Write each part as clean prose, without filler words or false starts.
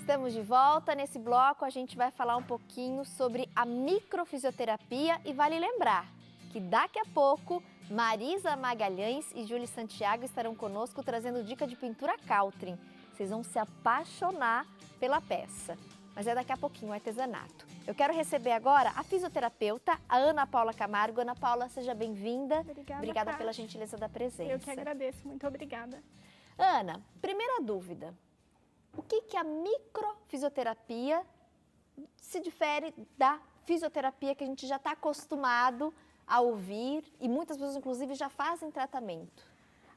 Estamos de volta. Nesse bloco a gente vai falar um pouquinho sobre a microfisioterapia e vale lembrar que daqui a pouco Marisa Magalhães e Júlia Santiago estarão conosco trazendo dica de pintura Caltrim. Vocês vão se apaixonar pela peça, mas é daqui a pouquinho o artesanato. Eu quero receber agora a fisioterapeuta, a Ana Paula Camargo. Ana Paula, seja bem-vinda. Obrigada pela gentileza da presença. Eu que agradeço, muito obrigada. Ana, primeira dúvida. O que a microfisioterapia se difere da fisioterapia que a gente já está acostumado a ouvir e muitas pessoas, inclusive, já fazem tratamento?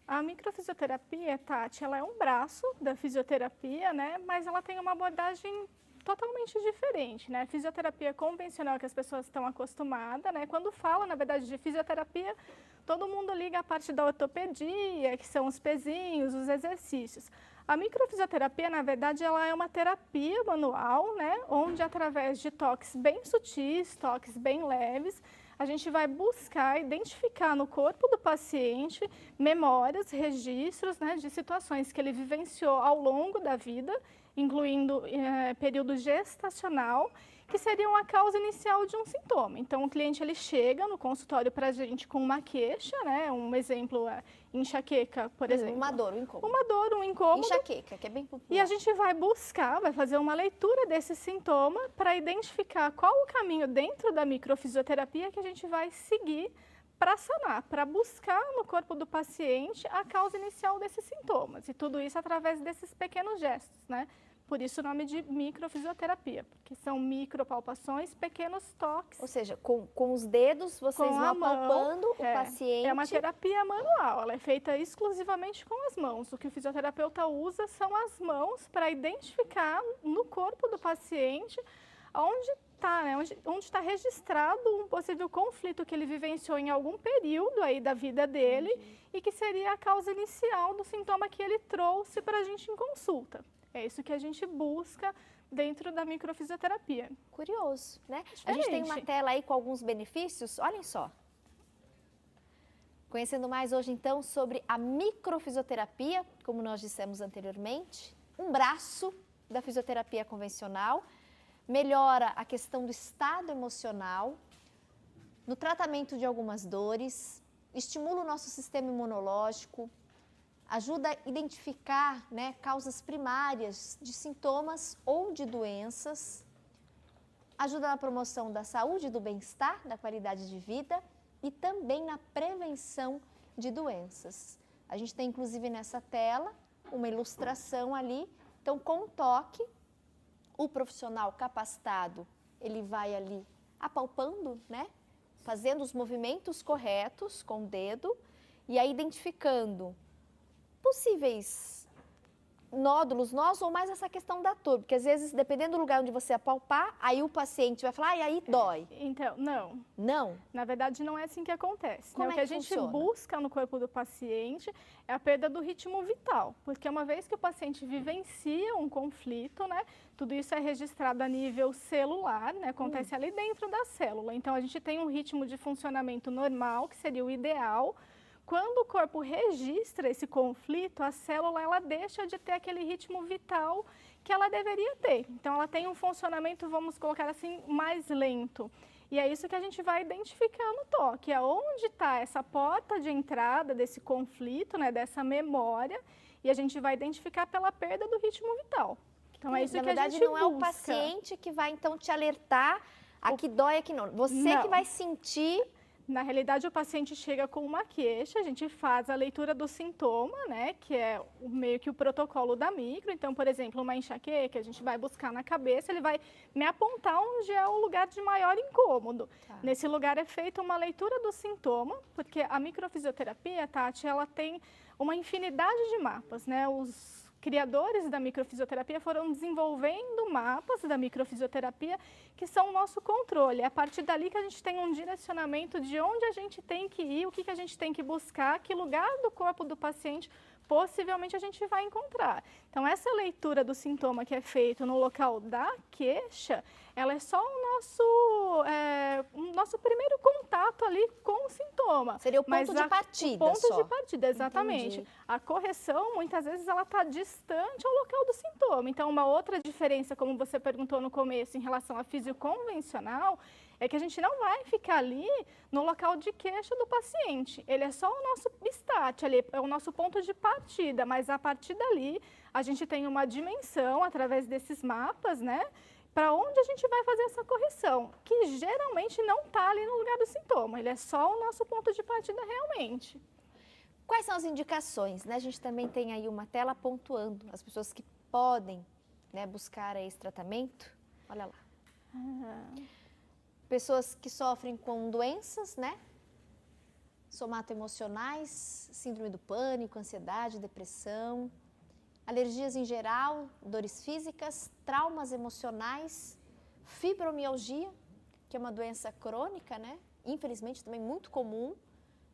A microfisioterapia, Tati, ela é um braço da fisioterapia, né? Mas ela tem uma abordagem totalmente diferente, né? Fisioterapia convencional que as pessoas estão acostumadas, né? Quando fala, na verdade, de fisioterapia, todo mundo liga a parte da ortopedia, que são os pezinhos, os exercícios. A microfisioterapia, na verdade, ela é uma terapia manual, né? Onde através de toques bem sutis, toques bem leves, a gente vai buscar identificar no corpo do paciente memórias, registros, né, de situações que ele vivenciou ao longo da vida, incluindo período gestacional, que seriam a causa inicial de um sintoma. Então, o cliente ele chega no consultório para a gente com uma queixa, né? Um exemplo é enxaqueca, por exemplo. Uma dor, um incômodo. Uma dor, um incômodo. Enxaqueca, que é bem popular. E a gente vai buscar, vai fazer uma leitura desse sintoma para identificar qual o caminho dentro da microfisioterapia que a gente vai seguir para sanar, para buscar no corpo do paciente a causa inicial desses sintomas. E tudo isso através desses pequenos gestos, né? Por isso o nome de microfisioterapia, porque são micropalpações, pequenos toques. Ou seja, com os dedos vocês vão apalpando o paciente. É uma terapia manual, ela é feita exclusivamente com as mãos. O que o fisioterapeuta usa são as mãos para identificar no corpo do paciente onde está, né, onde está registrado um possível conflito que ele vivenciou em algum período aí da vida dele e que seria a causa inicial do sintoma que ele trouxe para a gente em consulta. É isso que a gente busca dentro da microfisioterapia. Curioso, né? A gente tem uma tela aí com alguns benefícios, olhem só. Conhecendo mais hoje, então, sobre a microfisioterapia, como nós dissemos anteriormente, um braço da fisioterapia convencional, melhora a questão do estado emocional, no tratamento de algumas dores, estimula o nosso sistema imunológico, ajuda a identificar, né, causas primárias de sintomas ou de doenças, ajuda na promoção da saúde, do bem-estar, da qualidade de vida e também na prevenção de doenças. A gente tem, inclusive, nessa tela, uma ilustração ali. Então, com um toque, o profissional capacitado, ele vai ali apalpando, né, fazendo os movimentos corretos com o dedo e aí identificando possíveis nódulos, nós ou mais essa questão da dor, porque às vezes, dependendo do lugar onde você apalpar, aí o paciente vai falar, e aí dói. Então, não. Não? Na verdade, não é assim que acontece. Como né? O que a gente busca no corpo do paciente é a perda do ritmo vital, porque uma vez que o paciente vivencia um conflito, né, tudo isso é registrado a nível celular, né, acontece ali dentro da célula. Então, a gente tem um ritmo de funcionamento normal, que seria o ideal. Quando o corpo registra esse conflito, a célula ela deixa de ter aquele ritmo vital que ela deveria ter. Então, ela tem um funcionamento, vamos colocar assim, mais lento. E é isso que a gente vai identificar no toque, é onde está essa porta de entrada desse conflito, né, dessa memória, e a gente vai identificar pela perda do ritmo vital. Então, é isso que a gente busca. Na verdade, não é o paciente que vai, então, te alertar aqui dói, aqui não. Você que vai sentir. Na realidade, o paciente chega com uma queixa, a gente faz a leitura do sintoma, né, que é meio que o protocolo da micro. Então, por exemplo, uma enxaqueca, a gente vai buscar na cabeça, ele vai me apontar onde é o lugar de maior incômodo. Tá. Nesse lugar é feita uma leitura do sintoma, porque a microfisioterapia, Tati, ela tem uma infinidade de mapas, né, os criadores da microfisioterapia foram desenvolvendo mapas da microfisioterapia que são o nosso controle. É a partir dali que a gente tem um direcionamento de onde a gente tem que ir, o que a gente tem que buscar, que lugar do corpo do paciente possivelmente a gente vai encontrar. Então, essa leitura do sintoma que é feito no local da queixa, ela é só o nosso primeiro contato ali com o sintoma. Seria o ponto de partida o ponto só. de partida, exatamente. Entendi. A correção, muitas vezes, ela está distante ao local do sintoma. Então, uma outra diferença, como você perguntou no começo, em relação à fisioconvencional, é que a gente não vai ficar ali no local de queixa do paciente. Ele é só o nosso start, ali, é o nosso ponto de partida, mas a partir dali a gente tem uma dimensão através desses mapas, né? Para onde a gente vai fazer essa correção, que geralmente não está ali no lugar do sintoma, ele é só o nosso ponto de partida realmente. Quais são as indicações, né? A gente também tem aí uma tela pontuando as pessoas que podem, né, buscar esse tratamento. Olha lá. Pessoas que sofrem com doenças, né? Somatoemocionais, síndrome do pânico, ansiedade, depressão, alergias em geral, dores físicas, traumas emocionais, fibromialgia, que é uma doença crônica, né? Infelizmente também muito comum,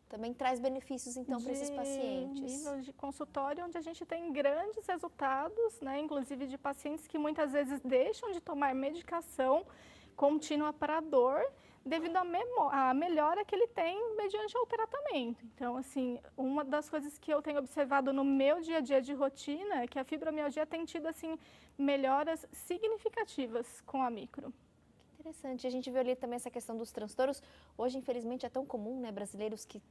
também traz benefícios então para esses pacientes. Nível de consultório onde a gente tem grandes resultados, né? Inclusive de pacientes que muitas vezes deixam de tomar medicação contínua para a dor, devido à melhora que ele tem mediante o tratamento. Então, assim, uma das coisas que eu tenho observado no meu dia a dia de rotina é que a fibromialgia tem tido, assim, melhoras significativas com a micro. Que interessante. A gente viu ali também essa questão dos transtornos. Hoje, infelizmente, é tão comum, né, brasileiros que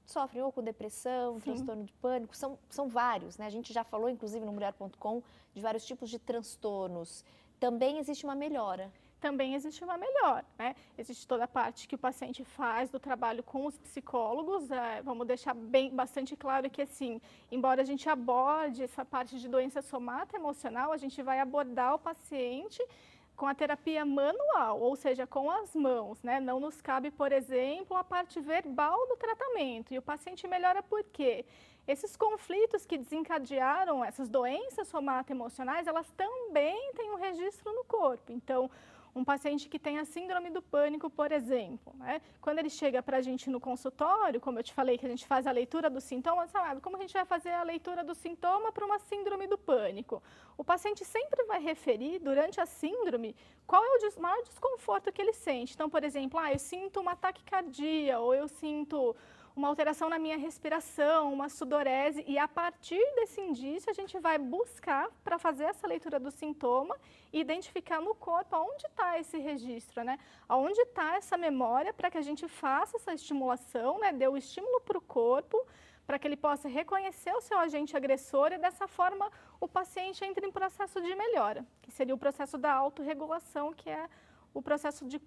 sofrem ou com depressão, transtorno de pânico, são vários, né? A gente já falou, inclusive, no mulher.com, de vários tipos de transtornos. Também existe uma melhora. Também existe uma melhora, né? Existe toda a parte que o paciente faz do trabalho com os psicólogos, vamos deixar bastante claro que, assim, embora a gente aborde essa parte de doença somatoemocional, a gente vai abordar o paciente com a terapia manual, ou seja, com as mãos, né? Não nos cabe, por exemplo, a parte verbal do tratamento, e o paciente melhora por quê? Esses conflitos que desencadearam essas doenças somatoemocionais, elas também têm um registro no corpo. Então, um paciente que tem a síndrome do pânico, por exemplo, né? Quando ele chega para a gente no consultório, como eu te falei que a gente faz a leitura dos sintomas, sabe? Como a gente vai fazer a leitura do sintoma para uma síndrome do pânico? O paciente sempre vai referir, durante a síndrome, qual é o maior desconforto que ele sente. Então, por exemplo, eu sinto uma taquicardia, ou eu sinto uma alteração na minha respiração, uma sudorese, e a partir desse indício a gente vai buscar para fazer essa leitura do sintoma e identificar no corpo aonde está esse registro, né? Aonde está essa memória para que a gente faça essa estimulação, né? Dê o estímulo para o corpo, para que ele possa reconhecer o seu agente agressor e dessa forma o paciente entra em processo de melhora, que seria o processo da autorregulação, que é o processo de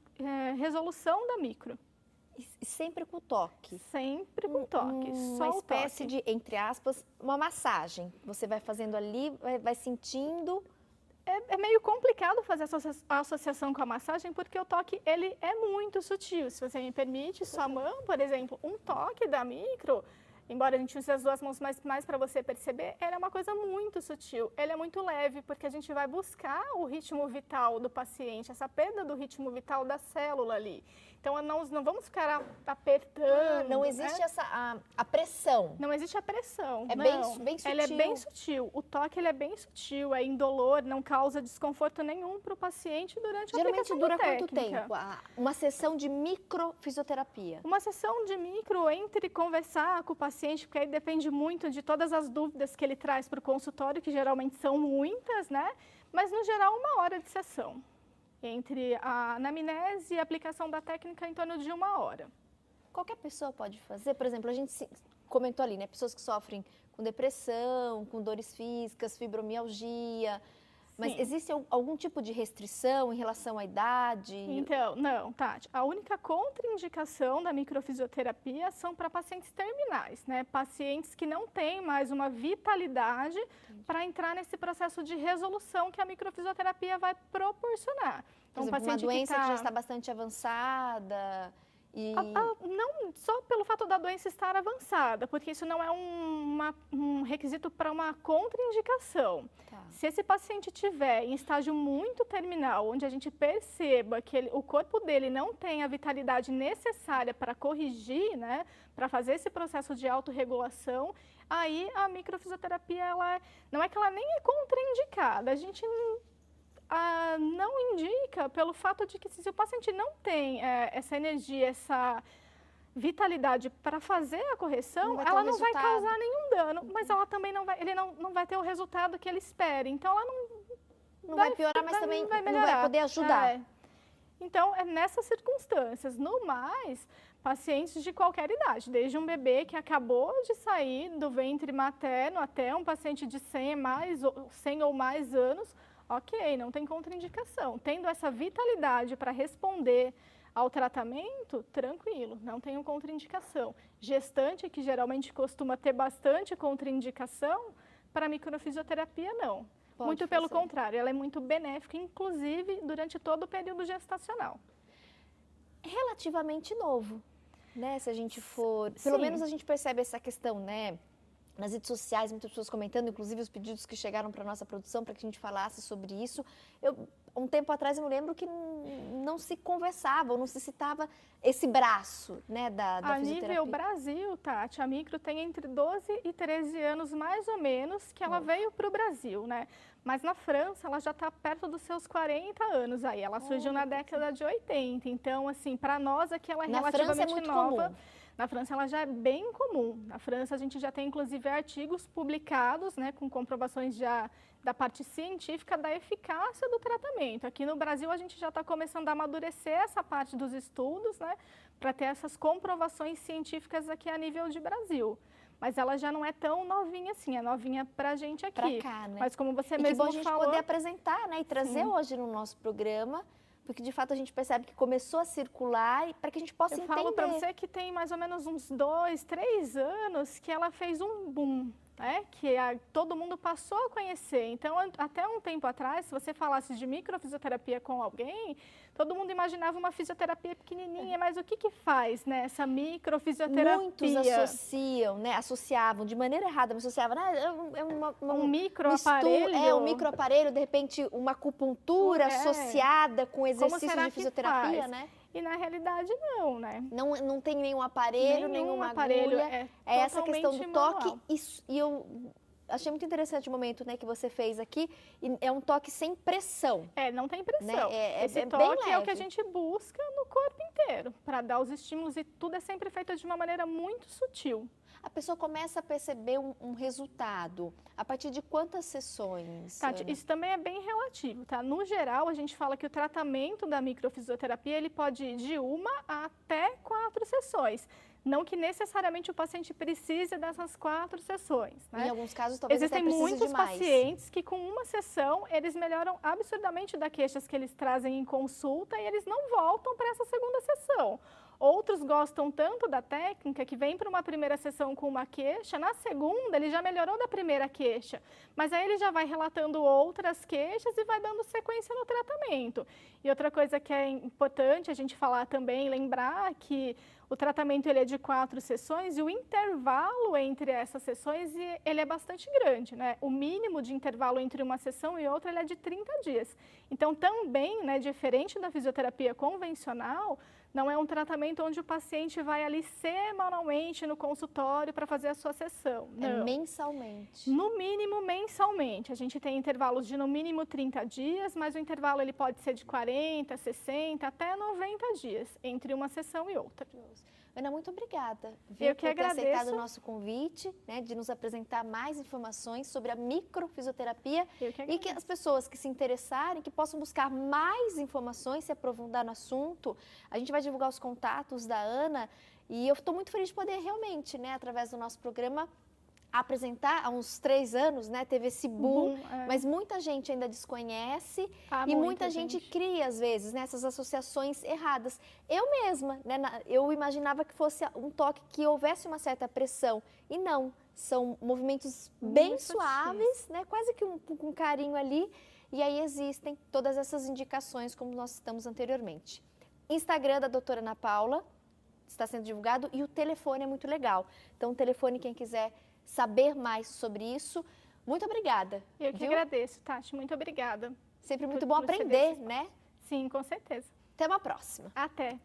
resolução da micro. E sempre com toque. Sempre com toque. Uma espécie de, entre aspas, uma massagem. Você vai fazendo ali, vai sentindo. É meio complicado fazer a associação com a massagem, porque o toque ele é muito sutil. Se você me permite, sua mão, por exemplo, um toque da micro, embora a gente use as duas mãos mais para você perceber, ele é uma coisa muito sutil. Ele é muito leve, porque a gente vai buscar o ritmo vital do paciente, essa perda do ritmo vital da célula ali. Então, nós não vamos ficar apertando. Não existe a pressão. Não existe a pressão. É bem sutil. Ele é bem sutil. O toque ele é bem sutil, é indolor, não causa desconforto nenhum para o paciente durante a aplicação da técnica. Geralmente dura quanto tempo? Uma sessão de microfisioterapia? Uma sessão de micro, entre conversar com o paciente, porque aí depende muito de todas as dúvidas que ele traz para o consultório, que geralmente são muitas, né? Mas, no geral, 1 hora de sessão. Entre a anamnese e a aplicação da técnica em torno de 1 hora. Qualquer pessoa pode fazer? Por exemplo, a gente comentou ali, né? Pessoas que sofrem com depressão, com dores físicas, fibromialgia. Mas Sim. existe algum tipo de restrição em relação à idade? Então, não, Tati. A única contraindicação da microfisioterapia são para pacientes terminais, né? Pacientes que não têm mais uma vitalidade para entrar nesse processo de resolução que a microfisioterapia vai proporcionar. Então, por exemplo, uma doença que já está bastante avançada. Não só pelo fato da doença estar avançada, porque isso não é um requisito para uma contraindicação. Tá. Se esse paciente tiver em estágio muito terminal, onde a gente perceba que o corpo dele não tem a vitalidade necessária para corrigir, né, para fazer esse processo de autorregulação, aí a microfisioterapia, não é que ela nem é contraindicada, a gente não indica pelo fato de que se o paciente não tem essa energia, essa vitalidade para fazer a correção, ela não vai causar nenhum dano, mas ela também ele não vai ter o resultado que ele espera. Então, ela não vai piorar, mas também não vai poder ajudar. Então, é nessas circunstâncias. No mais, pacientes de qualquer idade, desde um bebê que acabou de sair do ventre materno até um paciente de 100 ou mais anos, ok, não tem contraindicação. Tendo essa vitalidade para responder ao tratamento, tranquilo, não tem contraindicação. Gestante, que geralmente costuma ter bastante contraindicação, para microfisioterapia não. Muito pelo contrário, ela é muito benéfica, inclusive durante todo o período gestacional. Relativamente novo, né? Se a gente for... Pelo menos a gente percebe essa questão, né? Nas redes sociais, muitas pessoas comentando, inclusive os pedidos que chegaram para a nossa produção para que a gente falasse sobre isso. Um tempo atrás eu me lembro que não se conversava, ou não se citava esse braço, né, da fisioterapia. A nível Brasil, Tati, a micro tem entre 12 e 13 anos, mais ou menos, que ela veio para o Brasil, né? Mas na França, ela já está perto dos seus 40 anos aí. Ela surgiu na década de 80. Então, assim, para nós aqui ela é relativamente nova. Na França, ela já é bem comum. Na França, a gente já tem, inclusive, artigos publicados, né, com comprovações já da parte científica da eficácia do tratamento. Aqui no Brasil, a gente já está começando a amadurecer essa parte dos estudos, né, para ter essas comprovações científicas aqui a nível de Brasil. Mas ela já não é tão novinha assim, é novinha pra gente aqui. Pra cá, né? Mas como você mesmo falou... E que bom a gente poder apresentar, né, e trazer hoje no nosso programa, porque de fato a gente percebe que começou a circular e para que a gente possa entender. Eu falo para você que tem mais ou menos uns 2, 3 anos que ela fez um boom, né? Que todo mundo passou a conhecer. Então, até um tempo atrás, se você falasse de microfisioterapia com alguém, todo mundo imaginava uma fisioterapia pequenininha, mas o que faz, né, essa microfisioterapia? Muitos associam, né, associavam de maneira errada, mas associavam, um microaparelho. Um microaparelho, de repente uma acupuntura associada com exercícios de fisioterapia, né? E na realidade não, né? Não tem nenhum aparelho, nenhuma aparelho, agulha. É essa questão do toque. E eu achei muito interessante o momento, né, que você fez aqui. E é um toque sem pressão. Não tem pressão. Né? Esse toque é o que a gente busca no corpo inteiro, para dar os estímulos, e tudo é sempre feito de uma maneira muito sutil. A pessoa começa a perceber um resultado. A partir de quantas sessões? Tati, isso também é bem relativo, tá? No geral, a gente fala que o tratamento da microfisioterapia, ele pode ir de 1 até 4 sessões. Não que necessariamente o paciente precise dessas 4 sessões, né? Em alguns casos, talvez existem até precise muitos de mais. pacientes que com uma sessão, eles melhoram absurdamente das queixas que eles trazem em consulta e eles não voltam para essa segunda sessão. Outros gostam tanto da técnica que vem para uma primeira sessão com uma queixa, na segunda ele já melhorou da primeira queixa, mas aí ele já vai relatando outras queixas e vai dando sequência no tratamento. E outra coisa que é importante a gente falar também, lembrar que o tratamento ele é de 4 sessões e o intervalo entre essas sessões ele é bastante grande, né? O mínimo de intervalo entre uma sessão e outra ele é de 30 dias. Então também, né, diferente da fisioterapia convencional, não é um tratamento onde o paciente vai ali semanalmente no consultório para fazer a sua sessão. Não. É mensalmente. No mínimo, mensalmente. A gente tem intervalos de no mínimo 30 dias, mas o intervalo ele pode ser de 40, 60, até 90 dias, entre uma sessão e outra. Ana, muito obrigada, Eu que por ter agradeço. aceitado o nosso convite, né, de nos apresentar mais informações sobre a microfisioterapia e que as pessoas que se interessarem, que possam buscar mais informações, se aprofundar no assunto. A gente vai divulgar os contatos da Ana e eu estou muito feliz de poder realmente, né, através do nosso programa, apresentar. Há uns 3 anos, né, teve esse boom, mas muita gente ainda desconhece e muita gente cria, às vezes, né, essas associações erradas. Eu mesma, né, eu imaginava que fosse um toque que houvesse uma certa pressão e não, são movimentos bem suaves, né, quase que com carinho ali, e aí existem todas essas indicações como nós citamos anteriormente. Instagram da doutora Ana Paula está sendo divulgado e o telefone é muito legal. Então, o telefone, quem quiser saber mais sobre isso. Muito obrigada. Eu que agradeço, Tati. Muito obrigada. Sempre muito bom aprender, né? Sim, com certeza. Até uma próxima. Até.